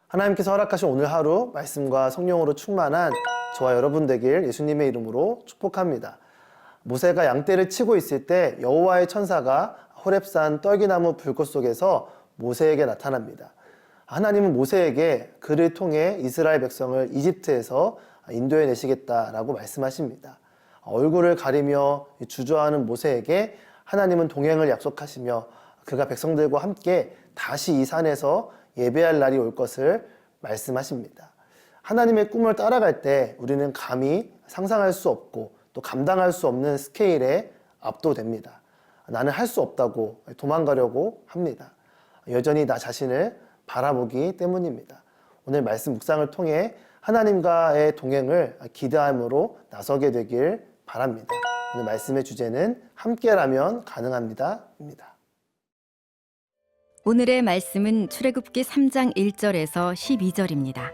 하나님께서 허락하신 오늘 하루 말씀과 성령으로 충만한 저와 여러분 되길 예수님의 이름으로 축복합니다. 모세가 양떼를 치고 있을 때 여호와의 천사가 호렙산 떨기나무 불꽃 속에서 모세에게 나타납니다. 하나님은 모세에게 그를 통해 이스라엘 백성을 이집트에서 인도해 내시겠다라고 말씀하십니다. 얼굴을 가리며 주저하는 모세에게 하나님은 동행을 약속하시며 그가 백성들과 함께 다시 이 산에서 예배할 날이 올 것을 말씀하십니다. 하나님의 꿈을 따라갈 때 우리는 감히 상상할 수 없고 또 감당할 수 없는 스케일에 압도됩니다. 나는 할 수 없다고 도망가려고 합니다. 여전히 나 자신을 바라보기 때문입니다. 오늘 말씀 묵상을 통해 하나님과의 동행을 기대함으로 나서게 되길 바랍니다. 오늘 말씀의 주제는 함께라면 가능합니다입니다. 오늘의 말씀은 출애굽기 3장 1절에서 12절입니다.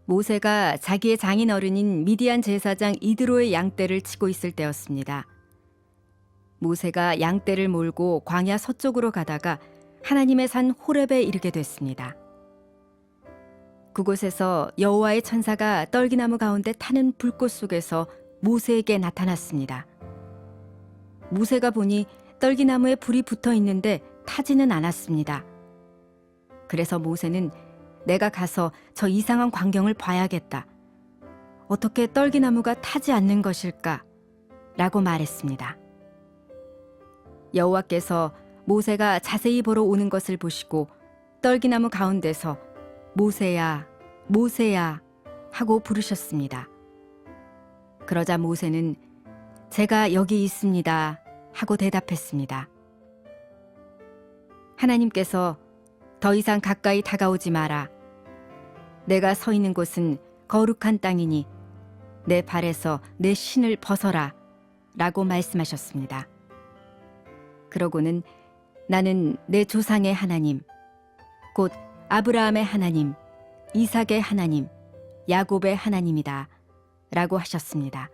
모세가 자기의 장인어른인 미디안 제사장 이드로의 양떼를 치고 있을 때였습니다. 모세가 양떼를 몰고 광야 서쪽으로 가다가 하나님의 산 호렙에 이르게 됐습니다. 그곳에서 여호와의 천사가 떨기나무 가운데 타는 불꽃 속에서 모세에게 나타났습니다. 모세가 보니 떨기나무에 불이 붙어 있는데 타지는 않았습니다. 그래서 모세는 내가 가서 저 이상한 광경을 봐야겠다. 어떻게 떨기나무가 타지 않는 것일까? 라고 말했습니다. 여호와께서 모세가 자세히 보러 오는 것을 보시고 떨기나무 가운데서 모세야, 모세야 하고 부르셨습니다. 그러자 모세는 제가 여기 있습니다 하고 대답했습니다. 하나님께서 더 이상 가까이 다가오지 마라. 내가 서 있는 곳은 거룩한 땅이니 내 발에서 내 신을 벗어라 라고 말씀하셨습니다. 그러고는 나는 내 조상의 하나님, 곧 아브라함의 하나님, 이삭의 하나님, 야곱의 하나님이다 라고 하셨습니다.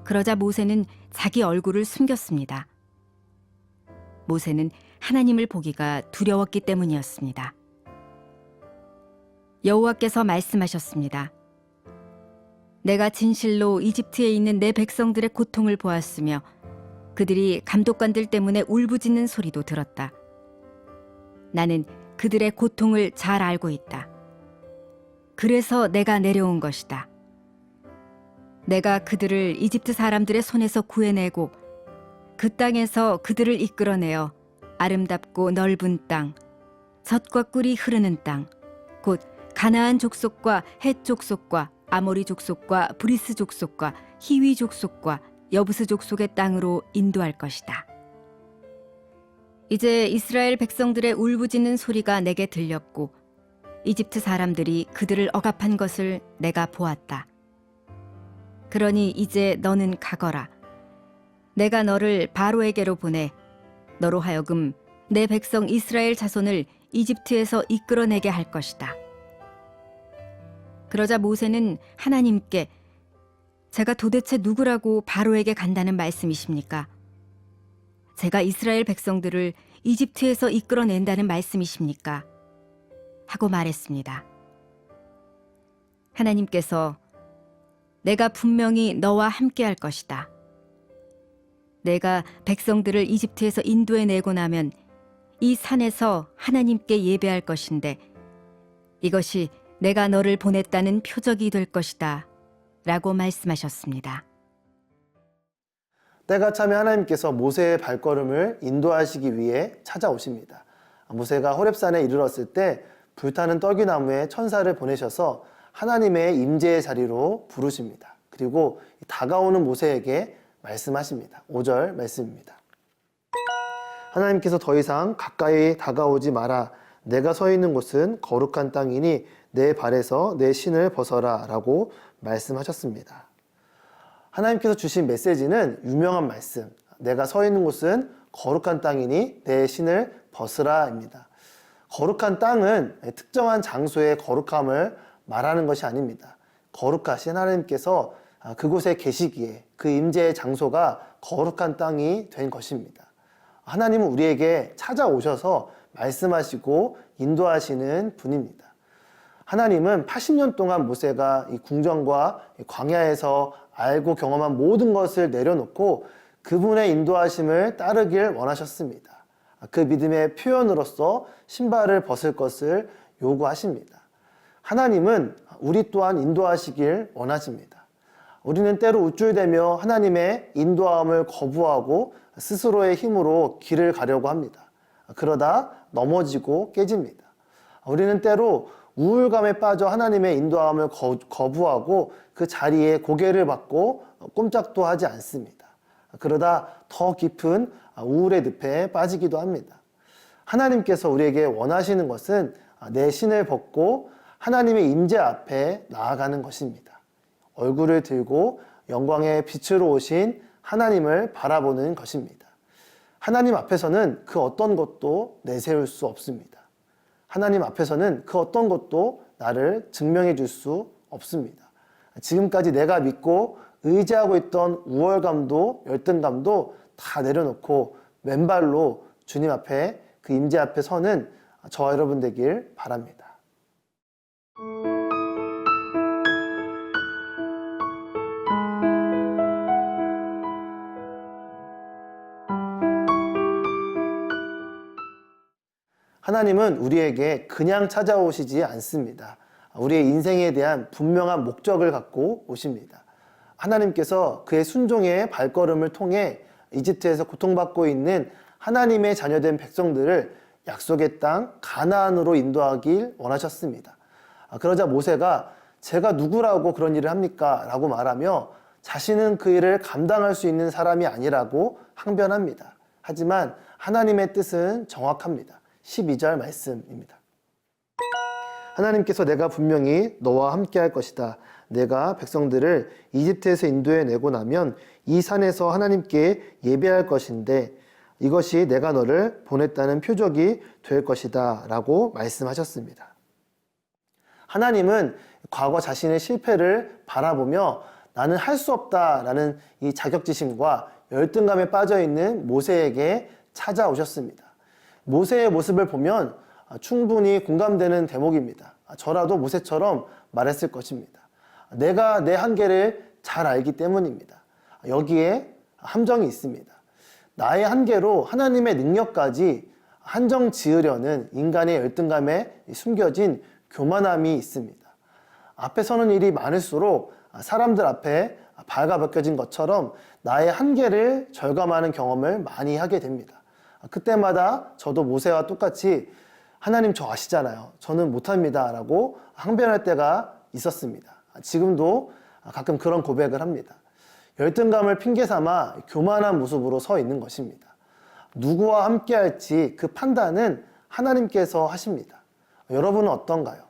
그러자 모세는 자기 얼굴을 숨겼습니다. 모세는 하나님을 보기가 두려웠기 때문이었습니다. 여호와께서 말씀하셨습니다. 내가 진실로 이집트에 있는 내 백성들의 고통을 보았으며 그들이 감독관들 때문에 울부짖는 소리도 들었다. 나는 그들의 고통을 잘 알고 있다. 그래서 내가 내려온 것이다. 내가 그들을 이집트 사람들의 손에서 구해내고 그 땅에서 그들을 이끌어내어 아름답고 넓은 땅, 젖과 꿀이 흐르는 땅, 곧 가나안 족속과 헷 족속과 아모리 족속과 브리스 족속과 히위 족속과 여부스 족속의 땅으로 인도할 것이다. 이제 이스라엘 백성들의 울부짖는 소리가 내게 들렸고 이집트 사람들이 그들을 억압한 것을 내가 보았다. 그러니 이제 너는 가거라. 내가 너를 바로에게로 보내 너로 하여금 내 백성 이스라엘 자손을 이집트에서 이끌어내게 할 것이다. 그러자 모세는 하나님께 제가 도대체 누구라고 바로에게 간다는 말씀이십니까? 제가 이스라엘 백성들을 이집트에서 이끌어낸다는 말씀이십니까? 하고 말했습니다. 하나님께서 내가 분명히 너와 함께 할 것이다. 내가 백성들을 이집트에서 인도해내고 나면 이 산에서 하나님께 예배할 것인데 이것이 내가 너를 보냈다는 표적이 될 것이다. 라고 말씀하셨습니다. 때가 차면 하나님께서 모세의 발걸음을 인도하시기 위해 찾아오십니다. 모세가 호렙산에 이르렀을 때 불타는 떨기나무에 천사를 보내셔서 하나님의 임재의 자리로 부르십니다. 그리고 다가오는 모세에게 말씀하십니다. 5절 말씀입니다. 하나님께서 더 이상 가까이 다가오지 마라. 내가 서 있는 곳은 거룩한 땅이니 내 발에서 내 신을 벗어라 라고 말씀하셨습니다. 하나님께서 주신 메시지는 유명한 말씀, 내가 서 있는 곳은 거룩한 땅이니 내 신을 벗으라입니다. 거룩한 땅은 특정한 장소의 거룩함을 말하는 것이 아닙니다. 거룩하신 하나님께서 그곳에 계시기에 그 임재의 장소가 거룩한 땅이 된 것입니다. 하나님은 우리에게 찾아오셔서 말씀하시고 인도하시는 분입니다. 하나님은 80년 동안 모세가 이 궁전과 이 광야에서 알고 경험한 모든 것을 내려놓고 그분의 인도하심을 따르길 원하셨습니다. 그 믿음의 표현으로서 신발을 벗을 것을 요구하십니다. 하나님은 우리 또한 인도하시길 원하십니다. 우리는 때로 우쭐대며 하나님의 인도함을 거부하고 스스로의 힘으로 길을 가려고 합니다. 그러다 넘어지고 깨집니다. 우리는 때로 우울감에 빠져 하나님의 인도함을 거부하고 그 자리에 고개를 받고 꼼짝도 하지 않습니다. 그러다 더 깊은 우울의 늪에 빠지기도 합니다. 하나님께서 우리에게 원하시는 것은 내 신을 벗고 하나님의 임재 앞에 나아가는 것입니다. 얼굴을 들고 영광의 빛으로 오신 하나님을 바라보는 것입니다. 하나님 앞에서는 그 어떤 것도 내세울 수 없습니다. 하나님 앞에서는 그 어떤 것도 나를 증명해 줄 수 없습니다. 지금까지 내가 믿고 의지하고 있던 우월감도 열등감도 다 내려놓고 맨발로 주님 앞에 그 임재 앞에 서는 저와 여러분 되길 바랍니다. 하나님은 우리에게 그냥 찾아오시지 않습니다. 우리의 인생에 대한 분명한 목적을 갖고 오십니다. 하나님께서 그의 순종의 발걸음을 통해 이집트에서 고통받고 있는 하나님의 자녀된 백성들을 약속의 땅 가나안으로 인도하길 원하셨습니다. 그러자 모세가 제가 누구라고 그런 일을 합니까? 라고 말하며 자신은 그 일을 감당할 수 있는 사람이 아니라고 항변합니다. 하지만 하나님의 뜻은 정확합니다. 12절 말씀입니다. 하나님께서 내가 분명히 너와 함께 할 것이다. 내가 백성들을 이집트에서 인도해내고 나면 이 산에서 하나님께 예배할 것인데 이것이 내가 너를 보냈다는 표적이 될 것이다 라고 말씀하셨습니다. 하나님은 과거 자신의 실패를 바라보며 나는 할 수 없다라는 이 자격지심과 열등감에 빠져있는 모세에게 찾아오셨습니다. 모세의 모습을 보면 충분히 공감되는 대목입니다. 저라도 모세처럼 말했을 것입니다. 내가 내 한계를 잘 알기 때문입니다. 여기에 함정이 있습니다. 나의 한계로 하나님의 능력까지 한정 지으려는 인간의 열등감에 숨겨진 교만함이 있습니다. 앞에 서는 일이 많을수록 사람들 앞에 발가벗겨진 것처럼 나의 한계를 절감하는 경험을 많이 하게 됩니다. 그때마다 저도 모세와 똑같이 하나님 저 아시잖아요. 저는 못합니다 라고 항변할 때가 있었습니다. 지금도 가끔 그런 고백을 합니다. 열등감을 핑계삼아 교만한 모습으로 서 있는 것입니다. 누구와 함께 할지 그 판단은 하나님께서 하십니다. 여러분은 어떤가요?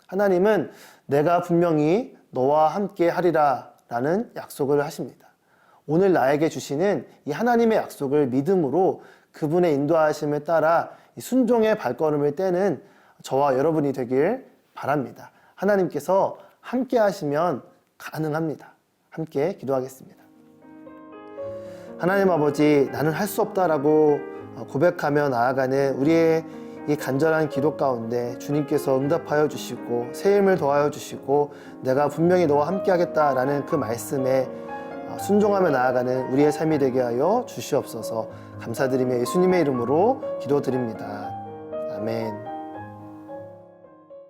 하나님은 내가 분명히 너와 함께 하리라 라는 약속을 하십니다. 오늘 나에게 주시는 이 하나님의 약속을 믿음으로 그분의 인도하심을 따라 순종의 발걸음을 떼는 저와 여러분이 되길 바랍니다. 하나님께서 함께 하시면 가능합니다. 함께 기도하겠습니다. 하나님 아버지, 나는 할 수 없다라고 고백하며 나아가는 우리의 이 간절한 기도 가운데 주님께서 응답하여 주시고 새 힘을 더하여 주시고 내가 분명히 너와 함께 하겠다라는 그 말씀에 순종하며 나아가는 우리의 삶이 되게 하여 주시옵소서. 감사드리며 예수님의 이름으로 기도드립니다. 아멘.